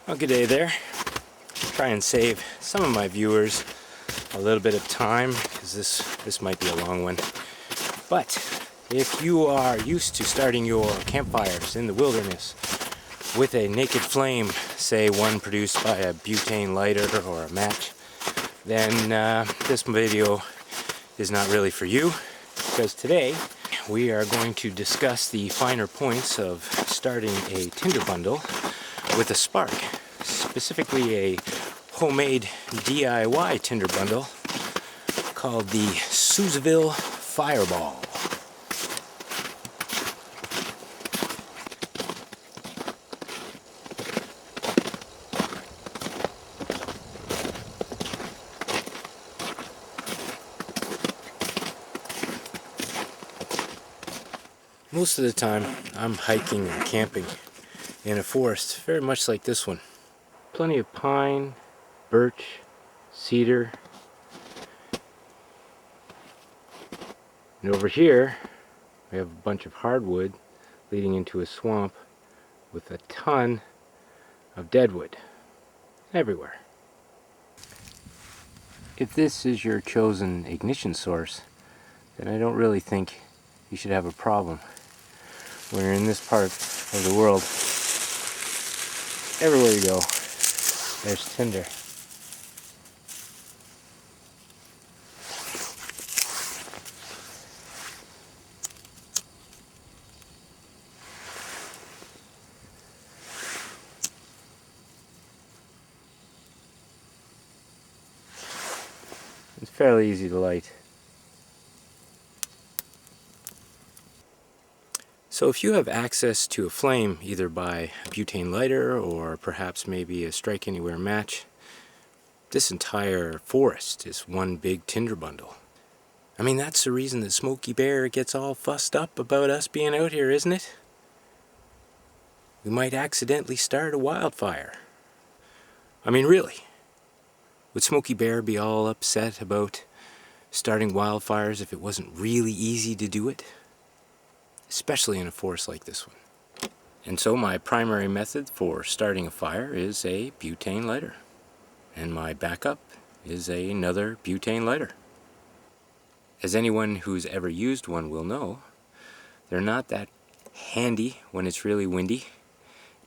Well, good day there. Try and save some of my viewers a little bit of time because this might be a long one. But if you are used to starting your campfires in the wilderness with a naked flame, say one produced by a butane lighter or a match, then this video is not really for you, because today we are going to discuss the finer points of starting a Tinder bundle with a spark, specifically a homemade DIY Tinder bundle called the Suesville Fireball. Most of the time I'm hiking and camping in a forest very much like this one. Plenty of pine, birch, cedar. And over here we have a bunch of hardwood leading into a swamp with a ton of deadwood everywhere. If this is your chosen ignition source, then I don't really think you should have a problem. When you're in this part of the world, everywhere you go, there's Tinder. It's fairly easy to light. So if you have access to a flame, either by a butane lighter or perhaps maybe a strike anywhere match, this entire forest is one big Tinder bundle. I mean, that's the reason that Smokey Bear gets all fussed up about us being out here, isn't it? We might accidentally start a wildfire. I mean, really, would Smokey Bear be all upset about starting wildfires if it wasn't really easy to do it? Especially in a forest like this one. And so my primary method for starting a fire is a butane lighter. And my backup is another butane lighter. As anyone who's ever used one will know, they're not that handy when it's really windy.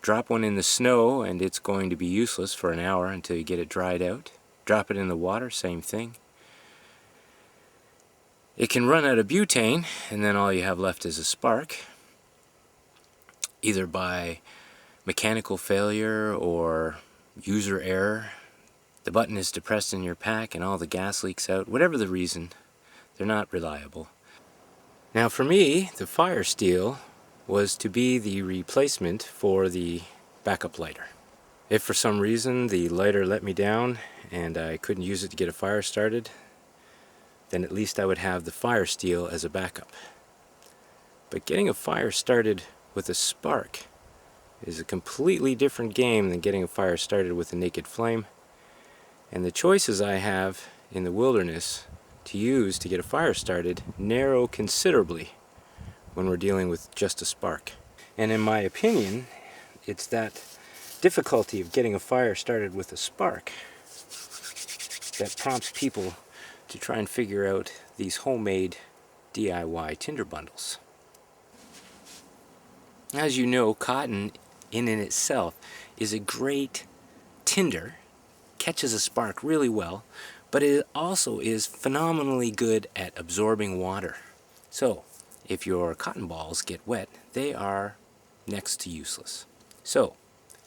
Drop one in the snow and it's going to be useless for an hour until you get it dried out. Drop it in the water, same thing. It can run out of butane, and then all you have left is a spark, either by mechanical failure or user error. The button is depressed in your pack and all the gas leaks out. Whatever the reason, they're not reliable. Now for me, the fire steel was to be the replacement for the backup lighter. If for some reason the lighter let me down and I couldn't use it to get a fire started, then at least I would have the fire steel as a backup. But getting a fire started with a spark is a completely different game than getting a fire started with a naked flame. And the choices I have in the wilderness to use to get a fire started narrow considerably when we're dealing with just a spark. And in my opinion, it's that difficulty of getting a fire started with a spark that prompts people to try and figure out these homemade DIY Tinder bundles. As you know, cotton in and itself is a great tinder, catches a spark really well, but it also is phenomenally good at absorbing water. So if your cotton balls get wet, they are next to useless. So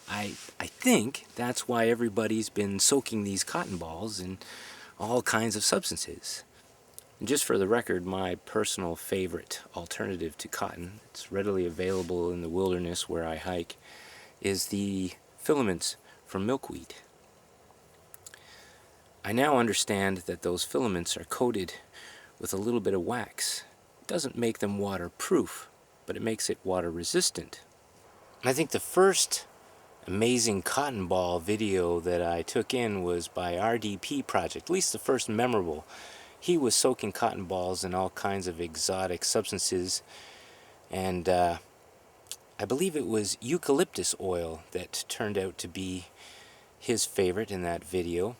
I think that's why everybody's been soaking these cotton balls in all kinds of substances. And just for the record, my personal favorite alternative to cotton, it's readily available in the wilderness where I hike, is the filaments from milkweed. I now understand that those filaments are coated with a little bit of wax. It doesn't make them waterproof, but it makes it water resistant. I think the first amazing cotton ball video that I took in was by RDP Project, at least the first memorable. He was soaking cotton balls in all kinds of exotic substances, and I believe it was eucalyptus oil that turned out to be his favorite in that video.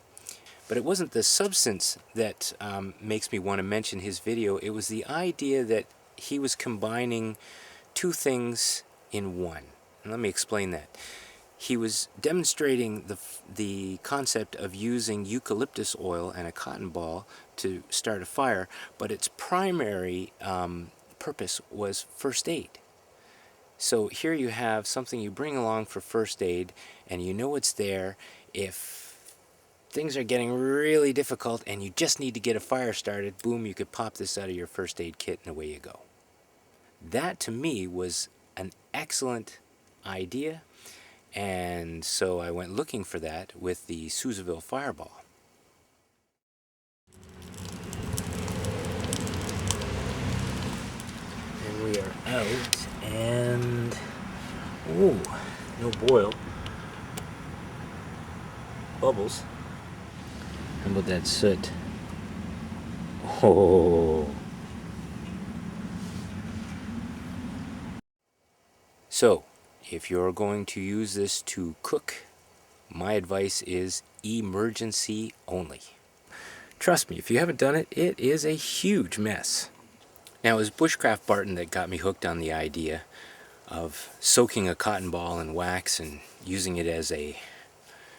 But it wasn't the substance that makes me want to mention his video. It was the idea that he was combining two things in one. And let me explain that. He was demonstrating the concept of using eucalyptus oil and a cotton ball to start a fire, but its primary purpose was first aid. So here you have something you bring along for first aid, and you know it's there if things are getting really difficult and you just need to get a fire started. Boom, you could pop this out of your first aid kit and away you go. That to me was an excellent idea, and so I went looking for that with the Souzaville Fireball. And we are out, and ooh, no boil. Bubbles. How about that soot? Oh. So, if you're going to use this to cook, my advice is emergency only. Trust me, if you haven't done it, it is a huge mess. Now, it was BushcraftBarton that got me hooked on the idea of soaking a cotton ball in wax and using it as a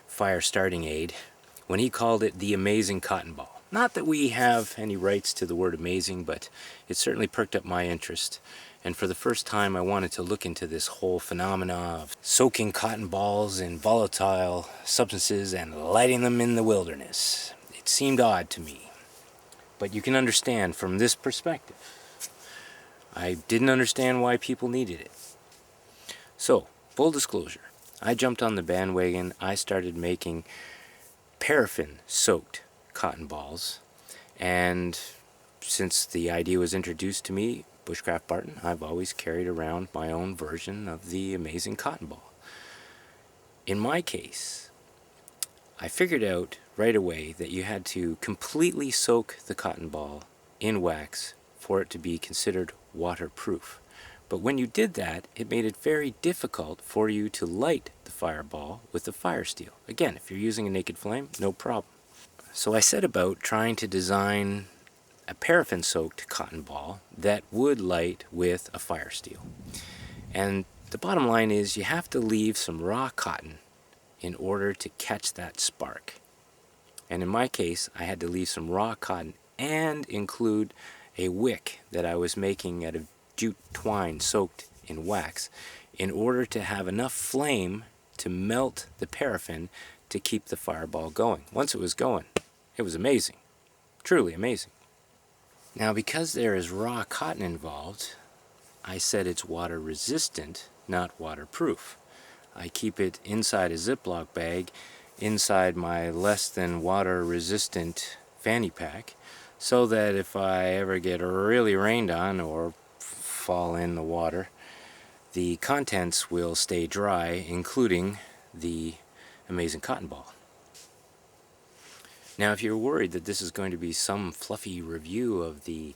fire starting aid when he called it the amazing cotton ball. Not that we have any rights to the word amazing, but it certainly perked up my interest. And for the first time, I wanted to look into this whole phenomena of soaking cotton balls in volatile substances and lighting them in the wilderness. It seemed odd to me, but you can understand from this perspective. I didn't understand why people needed it. So, full disclosure, I jumped on the bandwagon. I started making paraffin-soaked cotton balls, and since the idea was introduced to me, BushcraftBarton, I've always carried around my own version of the amazing cotton ball. In my case, I figured out right away that you had to completely soak the cotton ball in wax for it to be considered waterproof. But when you did that, it made it very difficult for you to light the fireball with the fire steel. Again, if you're using a naked flame, no problem. So I set about trying to design a paraffin-soaked cotton ball that would light with a fire steel. And the bottom line is you have to leave some raw cotton in order to catch that spark. And in my case, I had to leave some raw cotton and include a wick that I was making out of jute twine soaked in wax in order to have enough flame to melt the paraffin to keep the fireball going. Once it was going, it was amazing. Truly amazing. Now, because there is raw cotton involved, I said it's water resistant, not waterproof. I keep it inside a Ziploc bag, inside my less than water resistant fanny pack, so that if I ever get really rained on or fall in the water, the contents will stay dry, including the amazing cotton ball. Now, if you're worried that this is going to be some fluffy review of the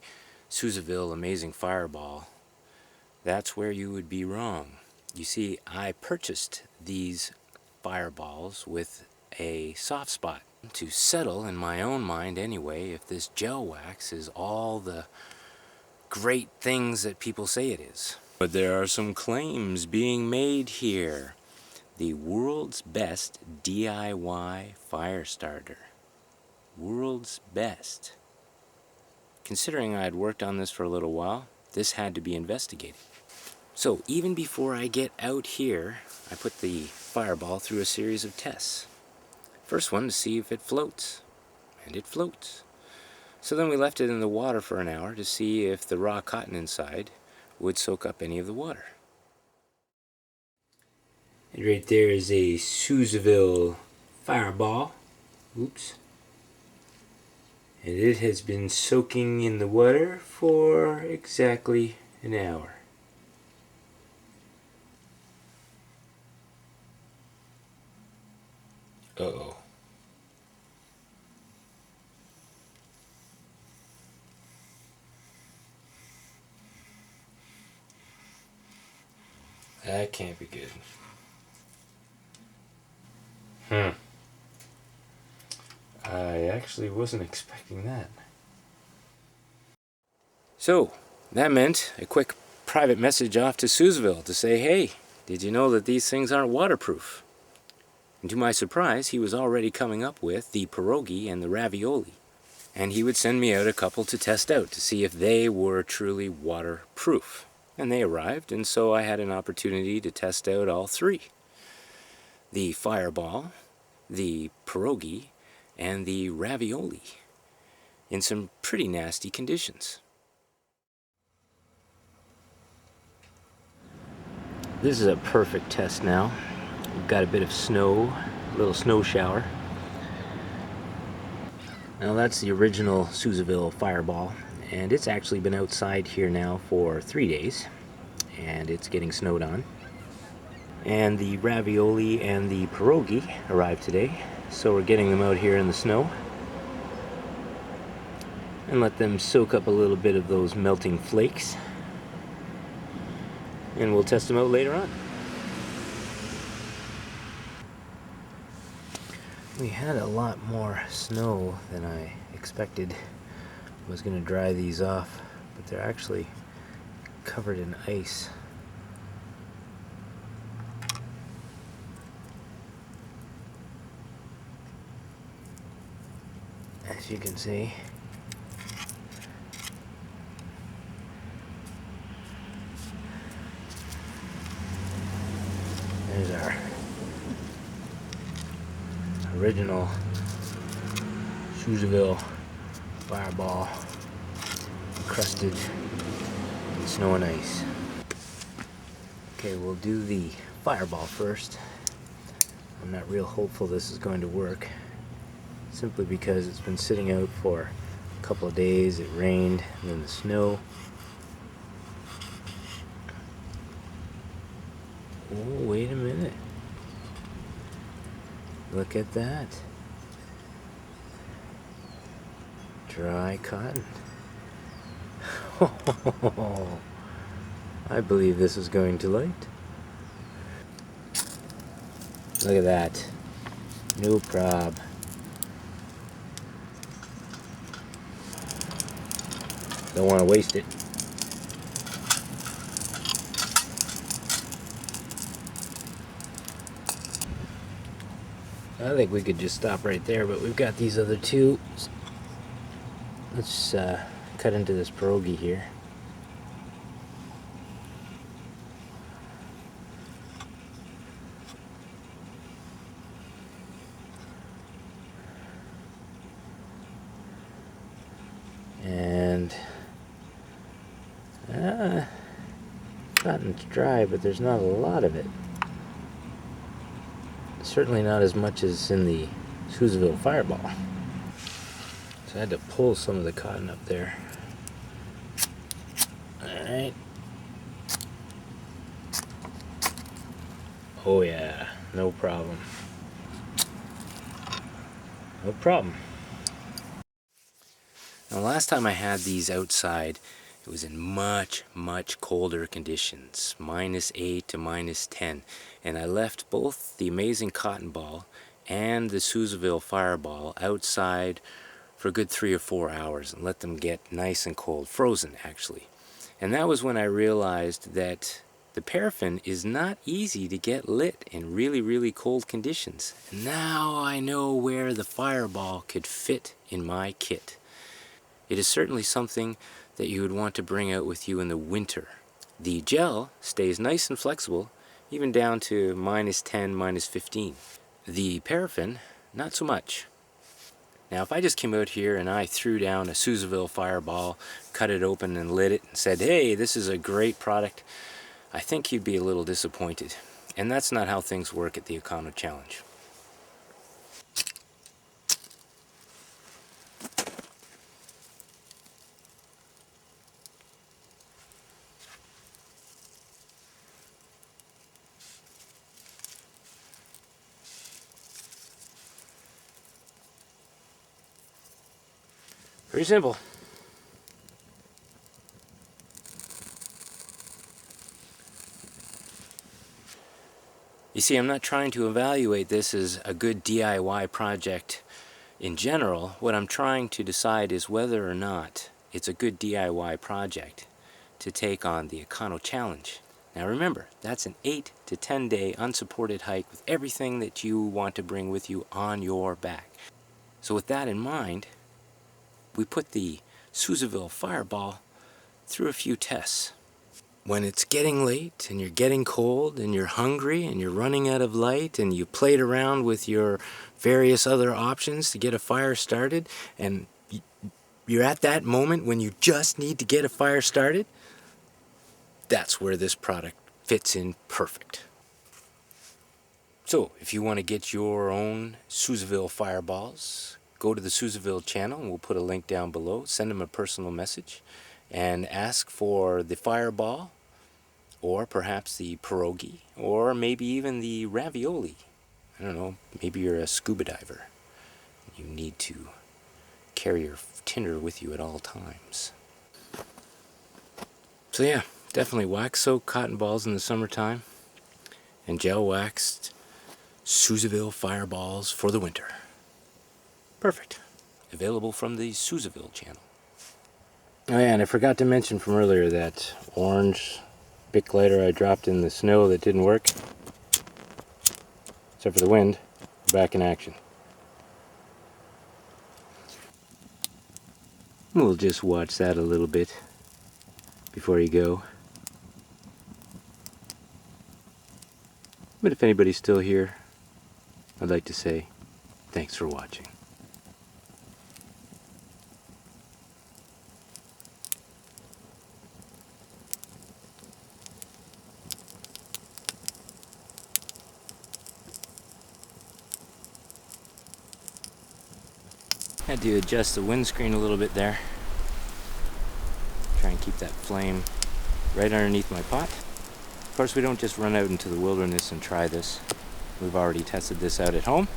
Souzaville Amazing Fireball, that's where you would be wrong. You see, I purchased these fireballs with a soft spot to settle in my own mind anyway if this gel wax is all the great things that people say it is. But there are some claims being made here. The world's best DIY fire starter. World's best. Considering I had worked on this for a little while, this had to be investigated. So even before I get out here, I put the fireball through a series of tests. First one to see if it floats, and it floats. So then we left it in the water for an hour to see if the raw cotton inside would soak up any of the water. And right there is a Souzaville Fireball. Oops. And it has been soaking in the water for exactly an hour. Uh-oh. That can't be good. I actually wasn't expecting that. So, that meant a quick private message off to Sousville to say, hey, did you know that these things aren't waterproof? And to my surprise, he was already coming up with the pierogi and the ravioli. And he would send me out a couple to test out to see if they were truly waterproof. And they arrived, and so I had an opportunity to test out all three. The fireball, the pierogi, and the ravioli in some pretty nasty conditions. This is a perfect test now. We've got a bit of snow, a little snow shower. Now that's the original Sousville fireball, and it's actually been outside here now for 3 days, and it's getting snowed on. And the ravioli and the pierogi arrived today, so we're getting them out here in the snow and let them soak up a little bit of those melting flakes, and we'll test them out later on. We had a lot more snow than I expected. I was going to dry these off, but they're actually covered in ice. As you can see. There's our original Sousville fireball, crusted in snow and ice. Okay, we'll do the fireball first. I'm not real hopeful this is going to work, simply because it's been sitting out for a couple of days. It rained and then the snow. Oh, wait a minute. Look at that. Dry cotton. I believe this is going to light. Look at that. No prob. Don't want to waste it. I think we could just stop right there, but we've got these other two. Let's cut into this pierogi here. And cotton's dry, but there's not a lot of it. Certainly not as much as in the Sousville fireball. So I had to pull some of the cotton up there. Alright. Oh yeah, no problem. No problem. Now, last time I had these outside, it was in much, much colder conditions, -8 to -10, and I left both the amazing cotton ball and the Sousville fireball outside for a good 3 or 4 hours and let them get nice and cold, frozen actually. And that was when I realized that the paraffin is not easy to get lit in really, really cold conditions. And now I know where the fireball could fit in my kit. It is certainly something that you would want to bring out with you in the winter. The gel stays nice and flexible, even down to -10, -15. The paraffin, not so much. Now, if I just came out here and I threw down a Sousville fireball, cut it open and lit it, and said, hey, this is a great product, I think you'd be a little disappointed. And that's not how things work at the EconoChallenge. Pretty simple. You see, I'm not trying to evaluate this as a good DIY project in general. What I'm trying to decide is whether or not it's a good DIY project to take on the EconoChallenge. Now remember, that's an 8 to 10 day unsupported hike with everything that you want to bring with you on your back. So with that in mind, we put the Sousaville Fireball through a few tests. When it's getting late and you're getting cold and you're hungry and you're running out of light and you played around with your various other options to get a fire started, and you're at that moment when you just need to get a fire started, that's where this product fits in perfect. So if you want to get your own Sousaville Fireballs, go to the Sousaville channel and we'll put a link down below. Send them a personal message and ask for the Fireball, or perhaps the pierogi, or maybe even the ravioli. I don't know, maybe you're a scuba diver. You need to carry your Tinder with you at all times. So yeah, definitely wax-soaked cotton balls in the summertime and gel-waxed Sousaville Fireballs for the winter. Perfect. Available from the Sousaville channel. Oh yeah, and I forgot to mention from earlier that orange Bic lighter I dropped in the snow that didn't work. Except for the wind, we're back in action. We'll just watch that a little bit before you go. But if anybody's still here, I'd like to say thanks for watching. Had to adjust the windscreen a little bit there. Try and keep that flame right underneath my pot. Of course, we don't just run out into the wilderness and try this. We've already tested this out at home.